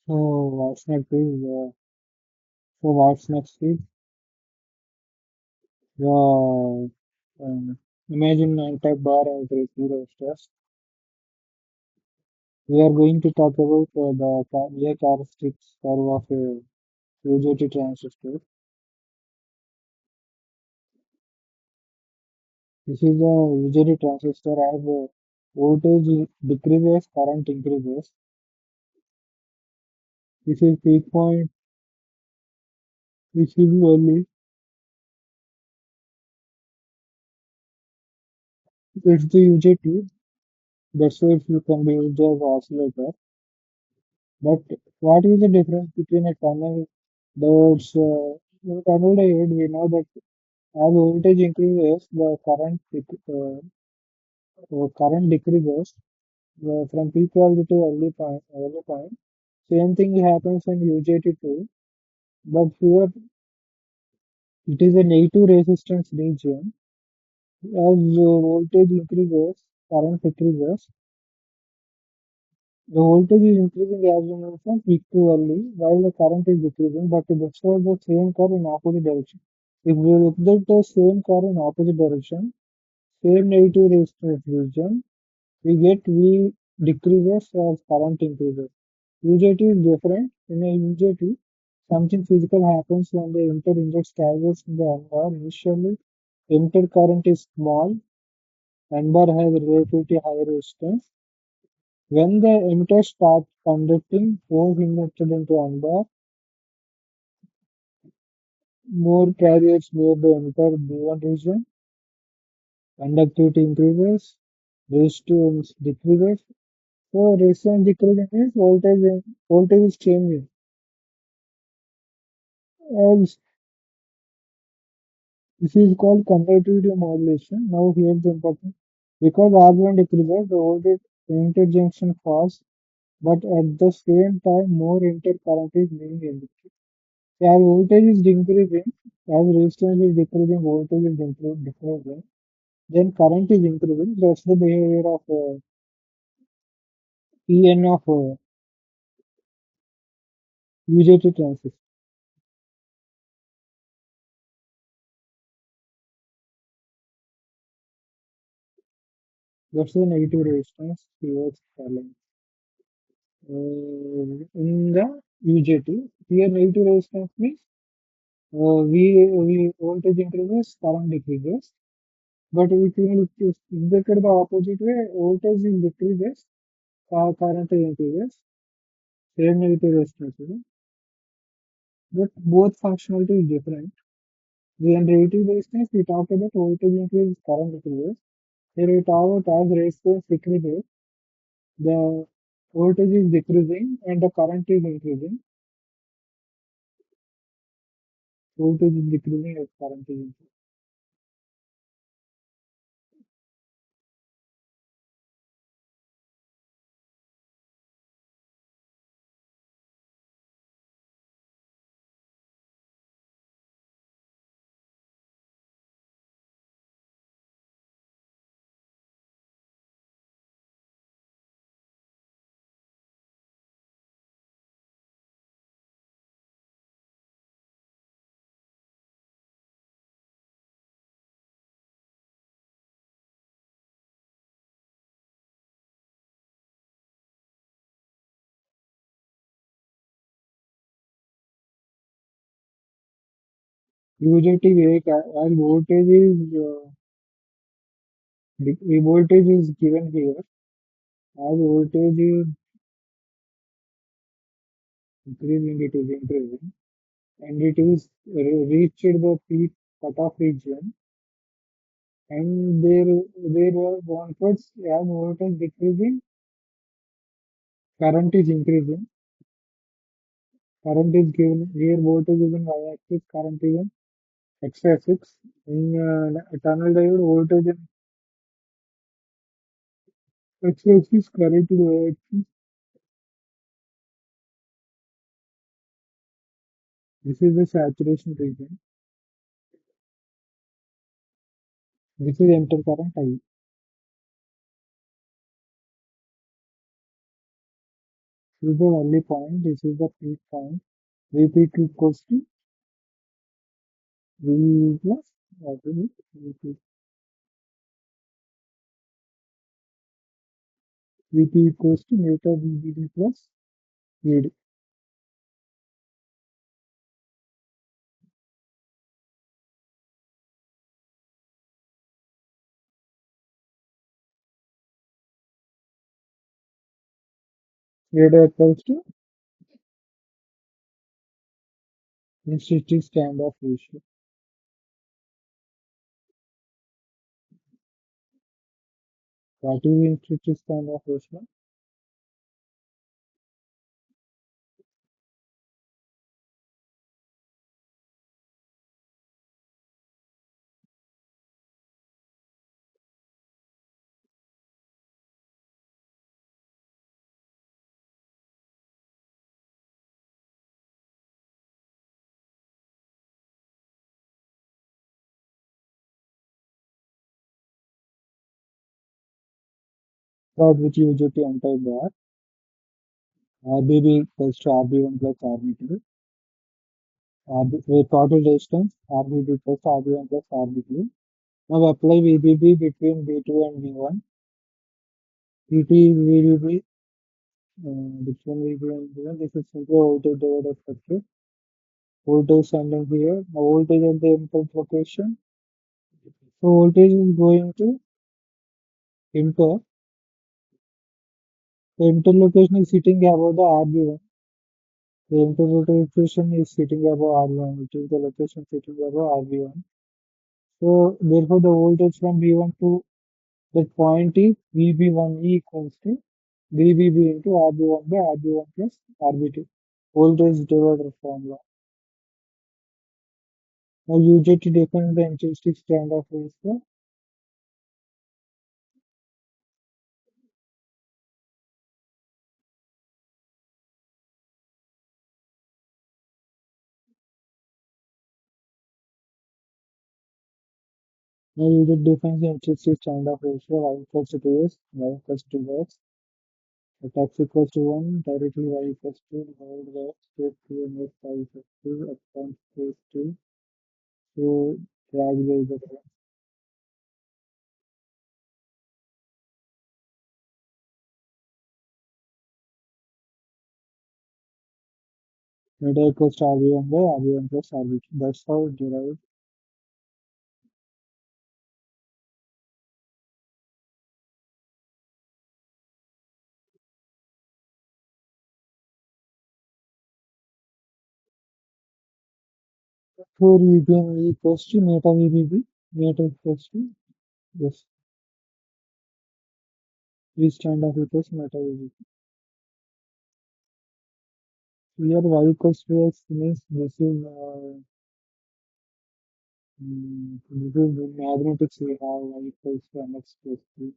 So what's next is what's next is the imagine n-type bar as a zero stress. We are going to talk about the characteristics curve of a UJT transistor. This is a UJT transistor as voltage decreases, current increases. This is peak point, which is only it's the UJT. That's why you can be used as oscillator. But what is the difference between a tunnel diodes? In tunnel diode, we know that as voltage increases, the current decreases from peak value to early point. Same thing happens in UJT too, but here it is a negative resistance region. As voltage increases, current decreases. The voltage is increasing as we move from peak to early, while the current is decreasing, but it destroys the same curve in opposite direction. If we look at the same curve in opposite direction, same negative resistance region, we get V decreases as current increases. UJT is different. In a UJT, something physical happens when the emitter injects charges in the N bar. Initially, emitter current is small, N bar has relatively high resistance. When the emitter starts conducting, force injected into N bar, more carriers near the emitter B1 region, conductivity increases, resistance decreases. So resistance decreasing means voltage is changing. As this is called conductivity modulation. Now here's the important. Because R1 decreases, the voltage interjunction falls, but at the same time more intercurrent is being induced. As voltage is decreasing, as resistance is decreasing, voltage is decreasing, then current is increasing. That's the behavior of PN of UJT transistor. That's the negative resistance towards balance. In the UJT, here negative resistance means we voltage increases, current decreases. But if you look at the opposite way, voltage is decreases, current is increases, same negative resistance. But both functionality is different. In relative resistance, we talk about voltage increase, current decreases. Here we talk about as resistance decreases, the voltage is decreasing and the current is increasing. Voltage is decreasing as current is increasing. UJT wake as voltage is given here. As voltage is increasing, it is increasing, and it is reached the peak cutoff region, and there were onwards as voltage decreasing, current is increasing. Current is given here, voltage is in y-axis, current is in x-axis. In tunnel diode, voltage in x-axis, current in y-axis. This is the saturation region. This is enter current I. is the only point. This is the peak point. Vp2 equals to V plus what is it? Vp, Vp equals to meter VBD plus VD. VD equals to intrinsic standoff ratio. What is intrinsic standoff ratio? Plot with UJT n-type bar. RBB equals to RB1 plus RB2. With total resistance, RBB plus RB1 plus RB2. Now apply VBB between V2 and V1. V2 is VBB between V2 and V1. This is simply voltage divider circuit. Voltage sending here. Now voltage at the input location. So voltage is going to enter. The enter location is sitting above the RB1. The enter location is sitting above R1, which is the location sitting above RB1. So therefore the voltage from V1 to that point is VB1E equals to VBB into RB1 by RB1 plus RB2. Voltage divider formula. Now UJT defines the intrinsic standoff ratio. Now UJT defines the intrinsic standoff ratio. Y equals to 2s, Y equals to 2x. If x equals to 1, directly y equals to hold x, take 2 and x y equals to upon space 2. So drag the Meta equals to RB1 by RB1 plus RB2. That's how it derived. For VBM equals to meta VBB, meta equals to yes, V standoff equals meta VBB. Here y equals to x means this is in mathematics we have y equals to mx plus 3,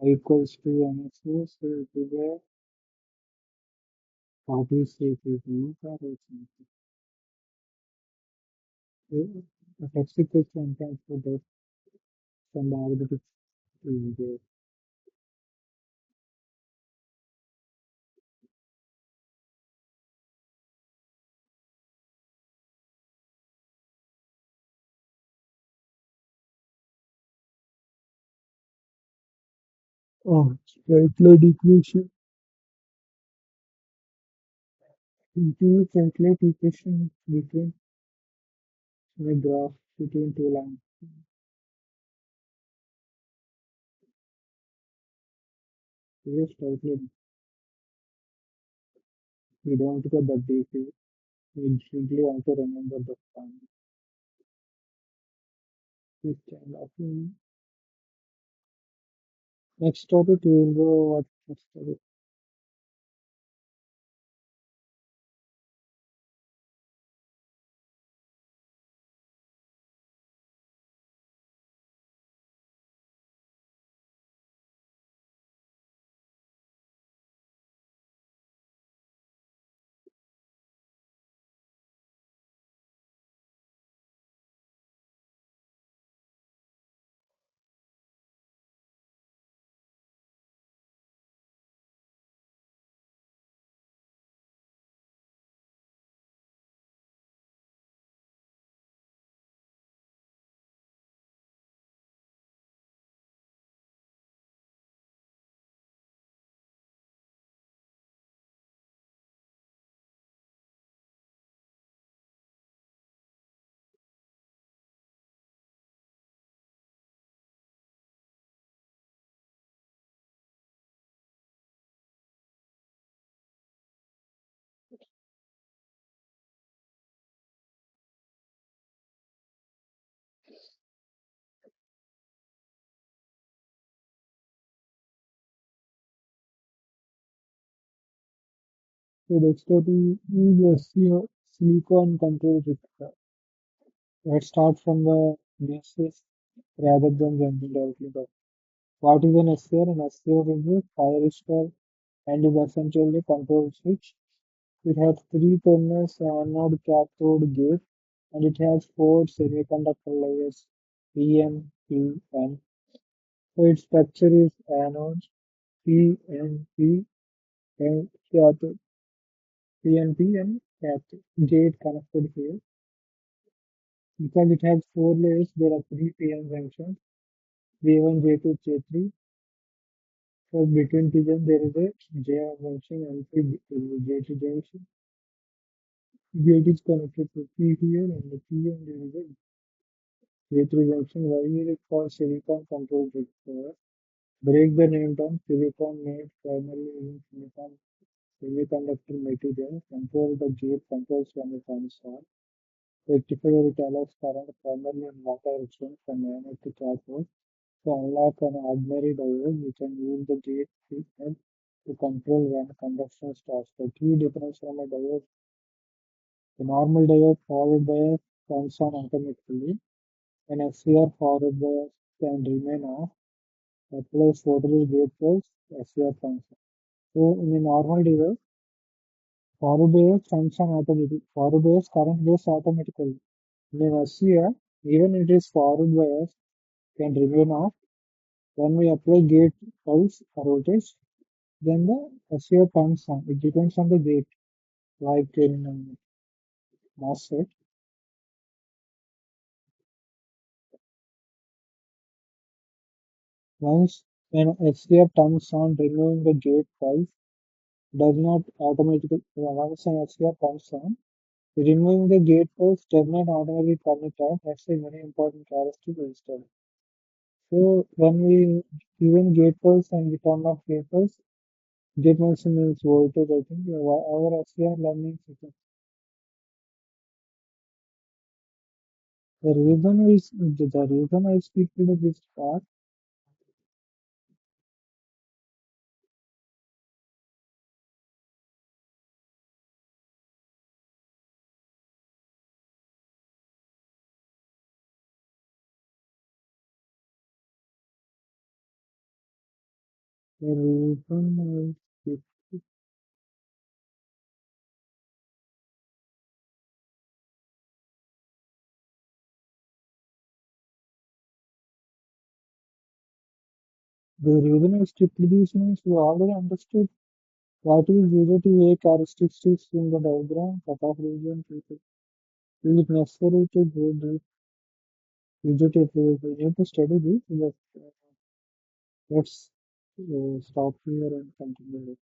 y equals to mx plus, so it is a copy state is x equals to n times for that some mathematics is there. Oh, straight line equation. Into calculate equation between a graph between two lines. Just calculate. We don't get the basic. We simply want to remember the fund. This kind of thing. Next topic we will go what next topic. So dexterity is a silicon control reactor. Let's start from the basis rather than jumping directly back. What is an SCR? An SCR is a thyristor and is essentially a control switch. It has three terminals, anode, cathode, gate, and it has four semiconductor layers, P, N, P, N. So its structure is anode, P, N, P, and cathode, P, N, P, and cathode. Gate connected here. Because it has four layers, there are three p-n junctions, J1, J2, J3. So between p-n there is a J1 junction and J2 junction. Gate is connected to P here and the p-n there is a J3 junction. Why is it called silicon control rectifier? Break the name down. Silicon made primarily using silicon semiconductor material. Control the gate controls when it turns on. Rectifier it allows current primarily in one direction from anode to cathode. To unlock an ordinary diode, we can use the gate signal to control when conduction starts. The key difference from a diode, a normal diode forward bias turns on automatically. An SCR forward bias can remain off. Apply photovoltaic gate pulse, SCR turns on. So in a normal device, forward bias turns on automatically. Forward bias current goes automatically. In an SCR, even it is forward bias can remain off. When we apply gate pulse or voltage, then the SEO turns on. It depends on the gate, like in MOSFET. Once when SEO turns on, removing the gate pulse does not automatically. Once an SEO turns on, removing the gate pulse does not automatically turn it off. That's a very important characteristic to understand. So when we even gate pulse and we turn off gate pulse, gate pulse means voltage. I think our SEO learning system. The reason I speak to this part. The reason I speak, the reason I speak to this means we already understood what is UJT characteristics in the diagram, cutoff region, people. Is it necessary to go deep UJT? We need to study this, but let's stop here and continue.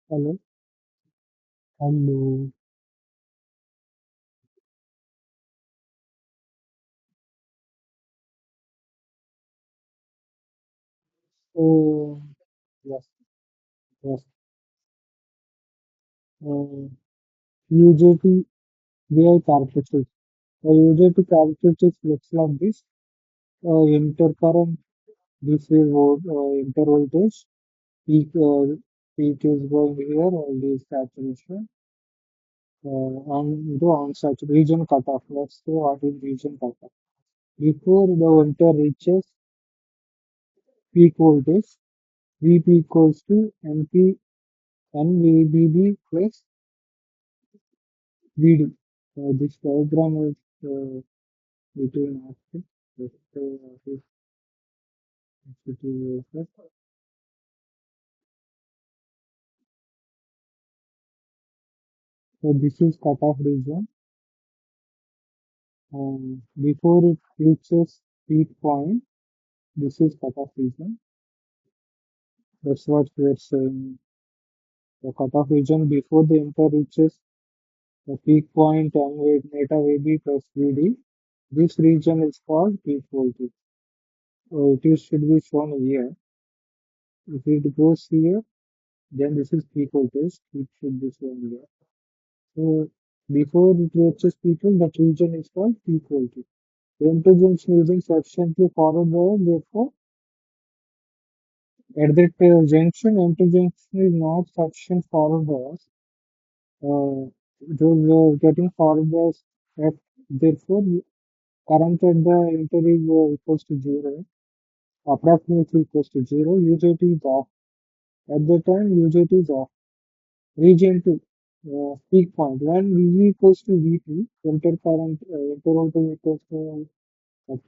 Hello, hello. So yes, yes. UJT real characteristics. UJT characteristics looks like this. Intercurrent. This is intervoltage. Peak is going here, all these saturation, on such region cutoff. Let's see what is region cutoff. Before the voltage reaches peak voltage, Vp equals to MP NVBB plus Vd. This diagram is between aspects. Let's say so this is cutoff region. Before it reaches peak point, this is cutoff region. That's what we're saying. The cutoff region before the input reaches the peak point and with meta VB plus VD. This region is called peak voltage. So it is should be shown here. If it goes here, Then this is peak voltage. It should be shown here. So before it reaches peak, that region is called peak voltage. The interjunction using sufficiently forward bias, therefore, at that junction, interjunction is not sufficient forward bias. Those getting forward bias, at, therefore, current at the enter is equals to zero, approximately equals to zero. UJT is off. At that time, UJT is off. Region 2, peak point. When VV equals to V2, intercurrent, intervoltage equals to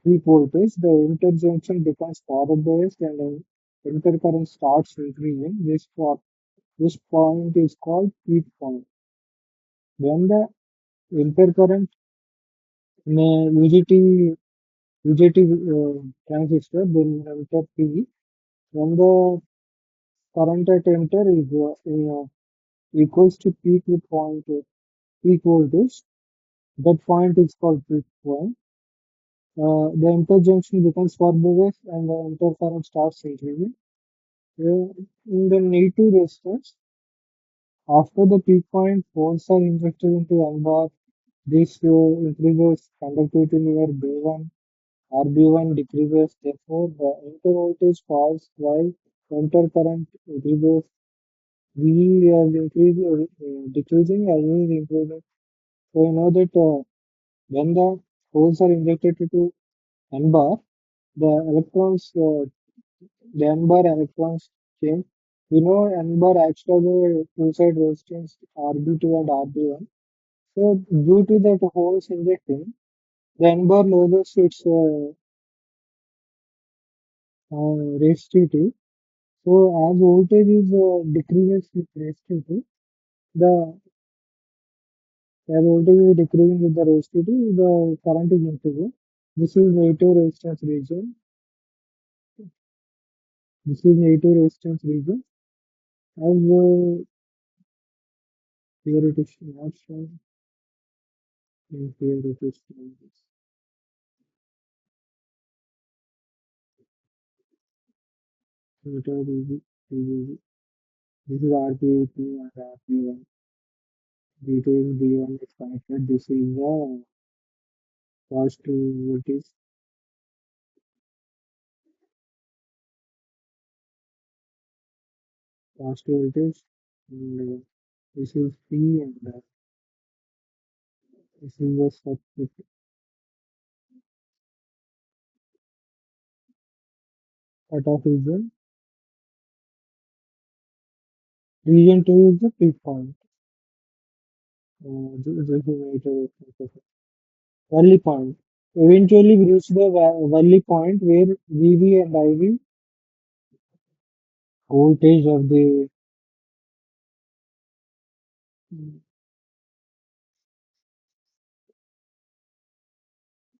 peak voltage, the interjunction becomes forward biased and intercurrent starts increasing. This point is called peak point. When the intercurrent UJT transistor will enter P, when the current at enter is equals to peak voltage, that point is called peak point. The interjunction becomes forward and the intercurrent starts increasing. In the negative resistance, after the peak point, holes are injected into N bar. This increases conductivity near B1. RB1 decreases, therefore the intervoltage falls while intercurrent increases. V is decreasing, I is increasing. So you know that when the holes are injected into N bar, the electrons, the N bar electrons change. We know N bar acts as a two-side resistance RB2 and RB1. So due to that holes injecting, the N bar loses its resistivity. So as voltage is decreases with resistivity, the as voltage is decreasing with the resistivity, the current is increasing. This is negative resistance region. This is negative resistance region. As here it is not shown, and here it is shown. Meter is this is RP2 and RP1. B2 and B1 is connected. This is the positive voltage, positive voltage, and this is P and this is the circuit cutoff region. Region 2 is the peak point. This is negative resistance. Valley point. Eventually, we reach the valley point where VV and IV voltage of the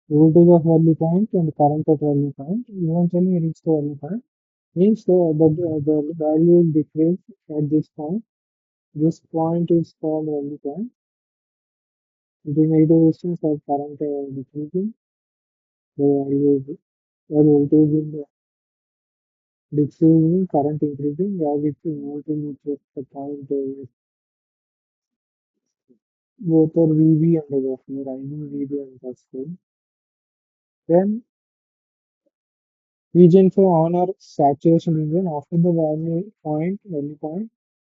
voltage of valley point and current at valley point. Eventually, reach the valley point. Means the value is decreased at this point. This point is called valley point. The negative resistance of current decreasing. The value is the voltage is decreasing, current increasing. As it is voltage reaches the point both are VB and above here. I know VB and above here. Then region for on or saturation region after the value point,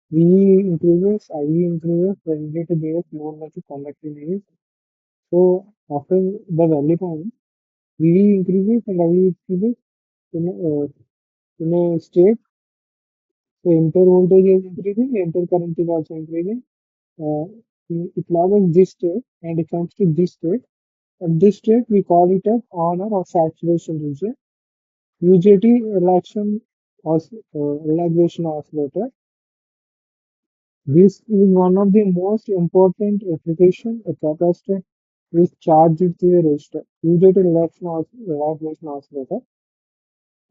V increases, I increases, the indicator gives more much conductive is. So after the value point, V increases and I increases in a state. So inter voltage is increasing, inter current is also increasing. Uh, it loggs this state and it comes to this state. At this state, we call it as on or saturation region. UJT relaxation oscillator. This is one of the most important application. A capacitor is charged to a resistor. UJT relaxation oscillator.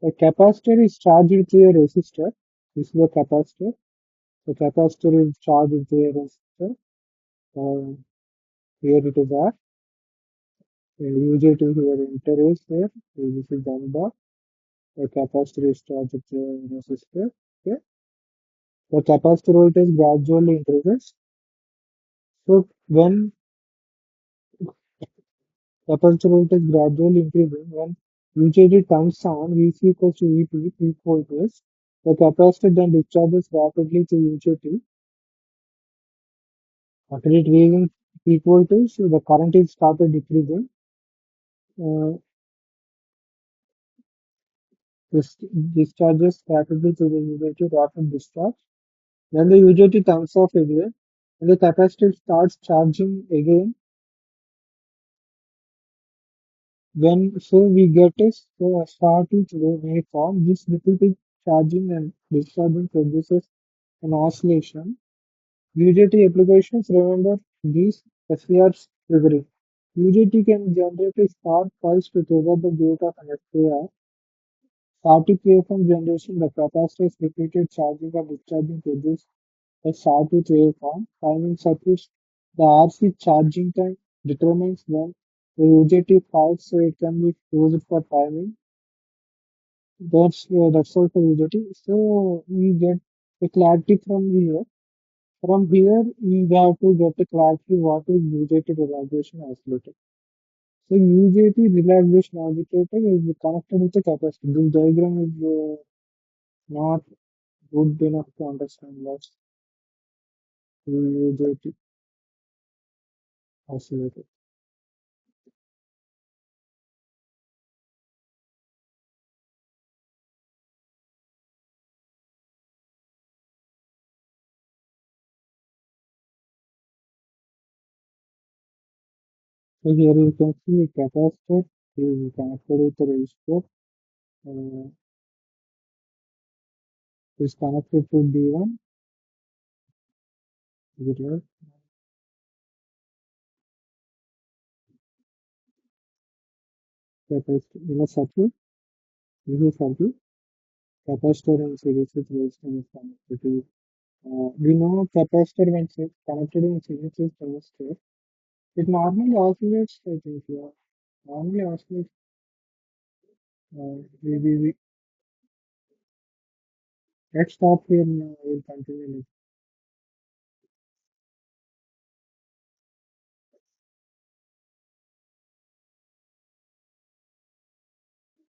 A capacitor is charged to a resistor. This is a capacitor. The capacitor is charged to a resistor. Uh, Here it is R. UJT here enter is there. This is N bar. A capacitor is charged to a resistor. Okay. the capacitor voltage gradually increases. So when capacitor voltage gradually increases, when UJT turns on, VC equals to VP, peak voltage, the capacitor then discharges rapidly to UJT. After it reaching peak voltage, the current is started decreasing. Uh, this discharges rapidly to the UJT, rapid discharge. Then the UJT turns off again, and the capacitor starts charging again. When so we get a so a starting waveform, this repeated charging and discharging produces an oscillation. UJT applications remember these FARs triggering. UJT can generate a spark pulse to trigger the gate of an FAR. Static waveform generation, the capacitor's repeated charging or discharging produces a sawtooth waveform. Timing circuits, the RC charging time determines when the UJT falls, so it can be used for timing. That's all for UJT. So we get the clarity from here. From here, we have to get the clarity what is UJT relaxation oscillator. So UJT relaxation oscillator is connected with the capacitor. This diagram is not good enough to understand what's UJT oscillator. So here you can see a capacitor is connected with the resistor, uh, is connected to D1, is it right? Capacitor in a circuit, this is circuit, capacitor and series with resistor is connected to. We know capacitor when connected in series with resistor, it normally oscillates, I think, yeah. Normally oscillates, we let's stop here now, we'll continue later.